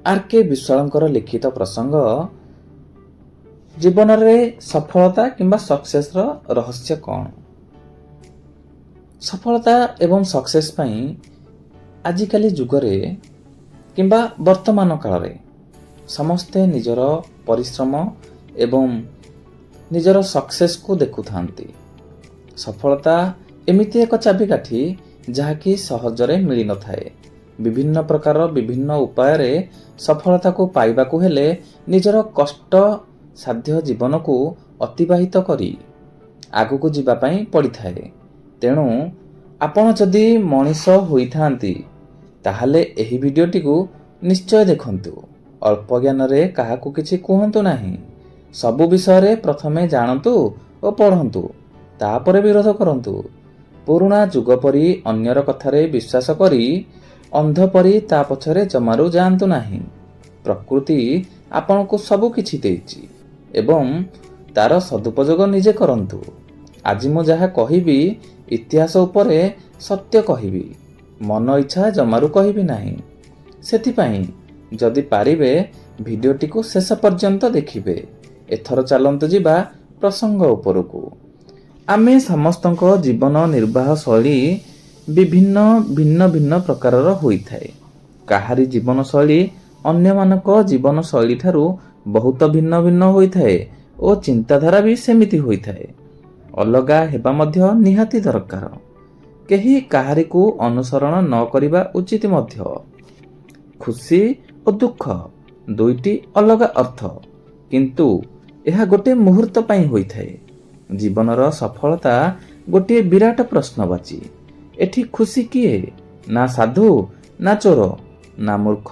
R K. Vishwalankar लिखित प्रसंग जीवन में सफलता किंबा सक्सेस रहस्य कौन। सफलता एवं सक्सेस पाई आजिकाली जुगरे किंबा वर्तमान काल रे समस्ते निजर परिश्रम एवं निजर सक्सेस को देखु थांती। सफलता एमिति एक चाबिकाठी जहाँकि सहजरे मिली न थाए। विभिन्न प्रकार विभिन्न उपाय रे सफलता को पाइबा को हेले निजर कष्ट साध्य जीवन को अतिबाहित करी आगु को जीवा पाई पड़ी थाए। तेणु आपण जदि मनीष होइथांती ताहले एही भिडियोटी को निश्चय देखंतु। अल्प ज्ञान रे काहाकू किछि कुहंतु नाही। सबु विषय रे प्रथमे जानतु और पढ़ंतु, तापरे विरोध करंतु। पुराणा जुग परी अन्यर कथारे विश्वास करी अंध परी ता पछरे जमारू जानतु नाही। प्रकृति आपण को सबु किछि देइछि एवं तार सदुपयोग निजे करंतु। आज मु जहा कहिबी इतिहास उपरे सत्य कहिबी, मन इच्छा जमारू कहिबी नाही। सेथिपाई जदि पारिबे भिडियोटी को शेष पर्यंत देखिबे। एथर चालंतु जिबा प्रसंग उपरकू। आमे समस्तଙ୍କ जीवन निर्वाह शैली विभिन्न भिन्न भिन्न प्रकारर होइथाए। काहारी जीवन शैली अन्य मानक जीवन शैली ठारू बहुत भिन्न भिन्न होइथाए ओ चिंताधारा भी सेमिति होइथाए। अलगा हेबा मध्य निहाती दरकार। केही काहारी को अनुसरण न करिबा उचित मध्य। खुशी और दुख दुईटी अलग अर्थ, किंतु यह गोटे मुहूर्त पाई होइथाए। जीवनर सफलता गोटे विराट प्रश्नवाची। एठी खुशी किए? ना साधु ना चोर, ना मूर्ख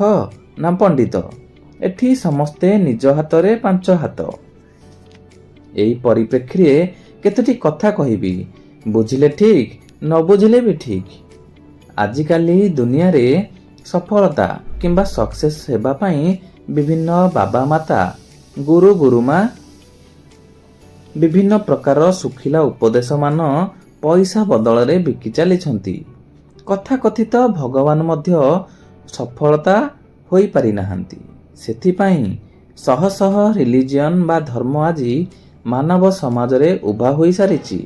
ना पंडित। एठी समस्ते निज हातरे पांच हात। एई परिप्रेक्षी केतोटी कथा कहिबी, बुझिले ठीक न बुझिले भी ठीक। आजिकाली दुनिया रे सफलता किंबा सक्सेस हेबा पाई विभिन्न बाबा माता गुरु गुरुमा विभिन्न प्रकार सुखिला उपदेश मान पैसा बदल रे बिकी चली। कथा कथित भगवान मध्य सफलता होई पारि नाहंती। सेथिपाई शह शह रिलीजियन बा धर्म आजि मानव समाज रे उभा होई सारिछि।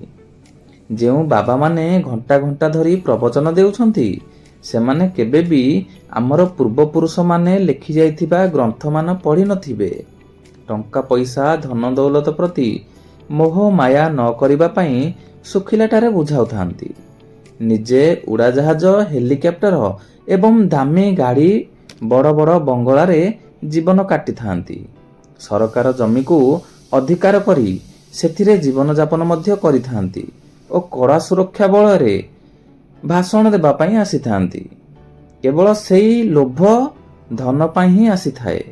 जेउ बाबा माने घंटा घंटा धरी प्रवचन देउछंती सेमाने केबे भी आमर पूर्वपुरुष माने लिखि जाइथिबा ग्रंथ मान पढ़ी नथिबे। टंका पैसा धन दौलत प्रति मोह माया न करिबा पाई सुखिलाटारे बुझाउथांती। निजे उड़ाजाहाज हेलिकप्टर एवं दामी गाड़ी बड़ बड़ बंगला रे जीवन काटी थांती। सरकार जमी को अधिकार करी सेथिरे जीवन जापन मध्य करिथांती ओ कड़ा सुरक्षा बल रे भाषण देबा पाई आसी थांती। केवल सेई लोभ धन पाई ही आसी थाए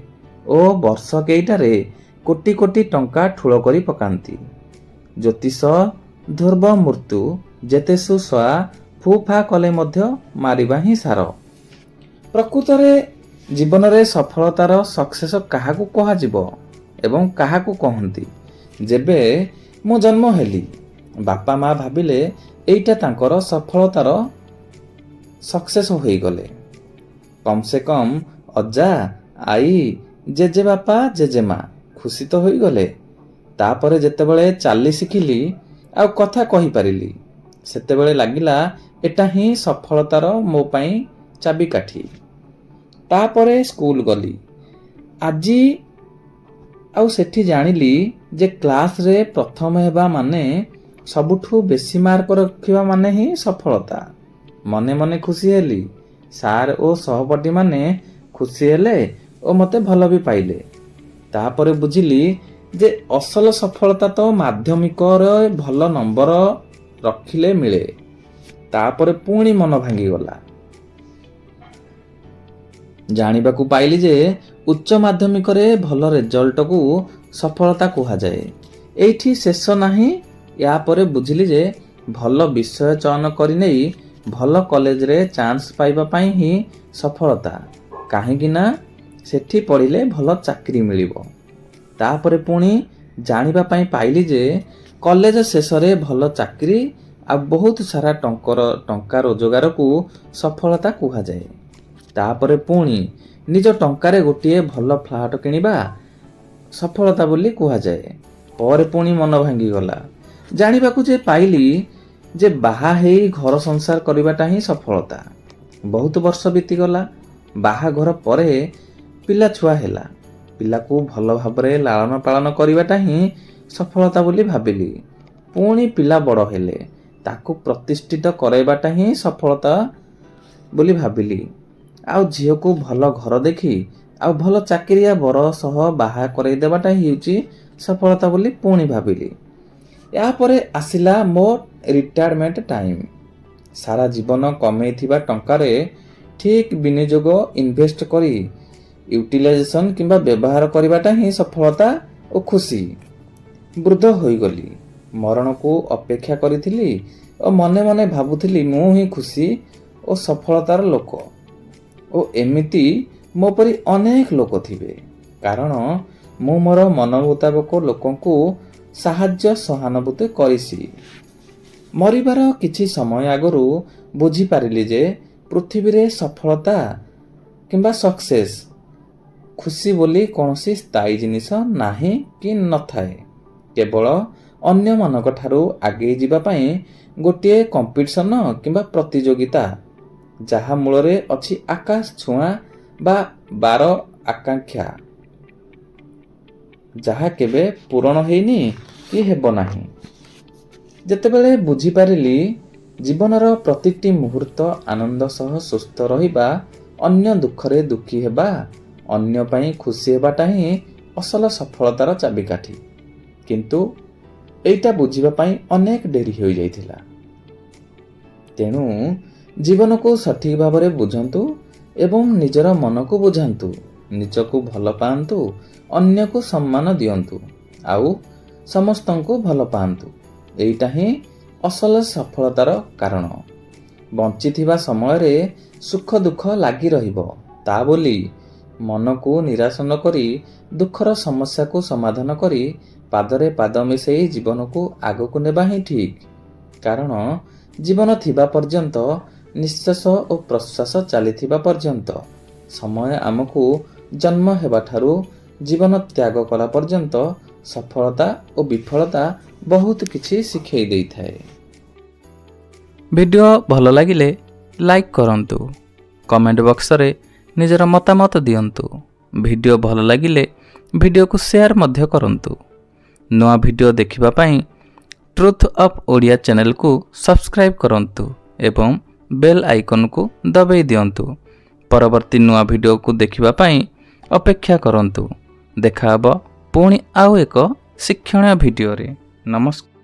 ओ वर्ष केइटारे कोटी कोटी टंका ठुल करी पकांती। ज्योतिष ध्रुव मृत्यु जेते सुस्वा फुफा कले मध्य मारिबा ही सार। प्रकृत रे जीवन रे सफलतार सक्सेस काहाकू कहाजिबो एवं काहाकू कहंती। जेबे मु जन्म हेली बापा माँ भाबिले एइटा तांकर सफलतार सक्सेस होई गले। कम से कम अजा आई जेजे बापा जेजे माँ खुशी तो होई गले। तापरे जेतेबेले चाली शिखिली आ कथा कहि पारिली सेतेबेले लागिला एटा ही सफलतार मो पाई चाबिकाठी। तापरे स्कूल गली आजी आउ सेठी जानिली जे क्लास रे प्रथम हेबा माने सबुठू बेसी मार्क रखिबा माने ही सफलता। मने मने खुशी हेली। सार ओ सहपाठी माने खुशी हेले ओ मते भल भी पाइले। तापरे बुझिली जे असल सफलता तो माध्यमिक रे भल नंबर रखिले मिले। तापरे पुणी मन भांगी गला। जानिबाकू पाइली जे उच्च माध्यमिक रे भल रिजल्ट को सफलता कुहा जाए। एठी शेष नाही। या परे बुझिली जे भल विषय चयन करि नेई भल कॉलेज रे चांस पाइबा पाई ही सफलता। काहेकि ना सेठी पढ़िले भल चाकरी मिलिबो। तापरे पुणी जानिबा पाई पाइली जे कॉलेज शेष रे भल चाकरी आ बहुत सारा टंका रोजगार को सफलता कुहा जाए। तापरे पुणी ନିଜ ଟଙ୍କାରେ ଗୋଟିଏ ଭଲ ଫ୍ଲାଟ୍ କିଣିବା ସଫଳତା ବୋଲି କୁହାଯାଏ। ପରେ ପୁଣି ମନ ଭାଙ୍ଗିଗଲା। ଜାଣିବାକୁ ଯେ ପାଇଲି ଯେ ବାହା ହେଇ ଘର ସଂସାର କରିବାଟା ହିଁ ସଫଳତା। ବହୁତ ବର୍ଷ ବିତିଗଲା। ବାହାଘର ପରେ ପିଲା ଛୁଆ ହେଲା। ପିଲାକୁ ଭଲ ଭାବରେ ଲାଳନ ପାଳନ କରିବାଟା ହିଁ ସଫଳତା ବୋଲି ଭାବିଲି। ପୁଣି ପିଲା ବଡ଼ ହେଲେ ତାକୁ ପ୍ରତିଷ୍ଠିତ କରାଇବାଟା ହିଁ ସଫଳତା ବୋଲି ଭାବିଲି। ଆଉ ଝିଅକୁ ଭଲ ଘର ଦେଖି ଆଉ ଭଲ ଚାକିରିଆ ବର ସହ ବାହା କରାଇ ଦେବାଟା ହେଉଛି ସଫଳତା ବୋଲି ପୁଣି ଭାବିଲି। ଏହାପରେ ଆସିଲା ମୋ ରିଟାୟାରମେଣ୍ଟ ଟାଇମ୍। ସାରା ଜୀବନ କମେଇଥିବା ଟଙ୍କାରେ ଠିକ୍ ବିନିଯୋଗ ଇନଭେଷ୍ଟ କରି ୟୁଟିଲାଇଜେସନ୍ କିମ୍ବା ବ୍ୟବହାର କରିବାଟା ହିଁ ସଫଳତା ଓ ଖୁସି। ବୃଦ୍ଧ ହୋଇଗଲି। ମରଣକୁ ଅପେକ୍ଷା କରିଥିଲି ଓ ମନେ ମନେ ଭାବୁଥିଲି ମୁଁ ହିଁ ଖୁସି ଓ ସଫଳତାର ଲୋକ। ଓ ଏମିତି ମୋ ପରି ଅନେକ ଲୋକ ଥିବେ। କାରଣ ମୁଁ ମୋର ମନ ମୁତାବକ ଲୋକଙ୍କୁ ସାହାଯ୍ୟ ସହାନୁଭୂତି କରିଛି। ମରିବାର କିଛି ସମୟ ଆଗରୁ ବୁଝିପାରିଲି ଯେ ପୃଥିବୀରେ ସଫଳତା କିମ୍ବା ସକ୍ସେସ୍, ଖୁସି ବୋଲି କୌଣସି ସ୍ଥାୟୀ ଜିନିଷ ନାହିଁ କି ନଥାଏ। କେବଳ ଅନ୍ୟମାନଙ୍କ ଠାରୁ ଆଗେଇ ଯିବା ପାଇଁ ଗୋଟିଏ କମ୍ପିଟିସନ କିମ୍ବା ପ୍ରତିଯୋଗିତା, ଯାହା ମୂଳରେ ଅଛି ଆକାଶ ଛୁଆଁ ବା ବାର ଆକାଂକ୍ଷା, ଯାହା କେବେ ପୂରଣ ହେଇନି କି ହେବ ନାହିଁ। ଯେତେବେଳେ ବୁଝିପାରିଲି ଜୀବନର ପ୍ରତିଟି ମୁହୂର୍ତ୍ତ ଆନନ୍ଦ ସହ ସୁସ୍ଥ ରହିବା, ଅନ୍ୟ ଦୁଃଖରେ ଦୁଃଖୀ ହେବା, ଅନ୍ୟ ପାଇଁ ଖୁସି ହେବାଟା ହିଁ ଅସଲ ସଫଳତାର ଚାବିକାଠି। କିନ୍ତୁ ଏଇଟା ବୁଝିବା ପାଇଁ ଅନେକ ଡେରି ହୋଇଯାଇଥିଲା। ତେଣୁ ଜୀବନକୁ ସଠିକ୍ ଭାବରେ ବୁଝନ୍ତୁ ଏବଂ ନିଜର ମନକୁ ବୁଝାନ୍ତୁ। ନିଜକୁ ଭଲ ପାଆନ୍ତୁ, ଅନ୍ୟକୁ ସମ୍ମାନ ଦିଅନ୍ତୁ ଆଉ ସମସ୍ତଙ୍କୁ ଭଲ ପାଆନ୍ତୁ। ଏଇଟା ହିଁ ଅସଲ ସଫଳତାର କାରଣ। ବଞ୍ଚିଥିବା ସମୟରେ ସୁଖ ଦୁଃଖ ଲାଗି ରହିବ। ତା ବୋଲି ମନକୁ ନିରାଶ ନ କରି ଦୁଃଖର ସମସ୍ୟାକୁ ସମାଧାନ କରି ପାଦରେ ପାଦ ମିଶାଇ ଜୀବନକୁ ଆଗକୁ ନେବା ହିଁ ଠିକ୍। କାରଣ ଜୀବନ ଥିବା ପର୍ଯ୍ୟନ୍ତ, ନିଶ୍ୱାସ ଓ ପ୍ରଶ୍ୱାସ ଚାଲିଥିବା ପର୍ଯ୍ୟନ୍ତ, ସମୟ ଆମକୁ ଜନ୍ମ ହେବାଠାରୁ ଜୀବନ ତ୍ୟାଗ କଲା ପର୍ଯ୍ୟନ୍ତ ସଫଳତା ଓ ବିଫଳତା ବହୁତ କିଛି ଶିଖେଇ ଦେଇଥାଏ। ଭିଡ଼ିଓ ଭଲ ଲାଗିଲେ ଲାଇକ୍ କରନ୍ତୁ, କମେଣ୍ଟ ବକ୍ସରେ ନିଜର ମତାମତ ଦିଅନ୍ତୁ। ଭିଡ଼ିଓ ଭଲ ଲାଗିଲେ ଭିଡ଼ିଓକୁ ସେୟାର ମଧ୍ୟ କରନ୍ତୁ। ନୂଆ ଭିଡ଼ିଓ ଦେଖିବା ପାଇଁ ଟ୍ରୁଥ୍ ଅଫ୍ ଓଡ଼ିଆ ଚ୍ୟାନେଲକୁ ସବସ୍କ୍ରାଇବ୍ କରନ୍ତୁ ଏବଂ ବେଲ୍ ଆଇକନକୁ ଦବାଇ ଦିଅନ୍ତୁ। ପରବର୍ତ୍ତୀ ନୂଆ ଭିଡ଼ିଓକୁ ଦେଖିବା ପାଇଁ ଅପେକ୍ଷା କରନ୍ତୁ। ଦେଖାହେବ ପୁଣି ଆଉ ଏକ ଶିକ୍ଷଣୀୟ ଭିଡ଼ିଓରେ। ନମସ୍କାର।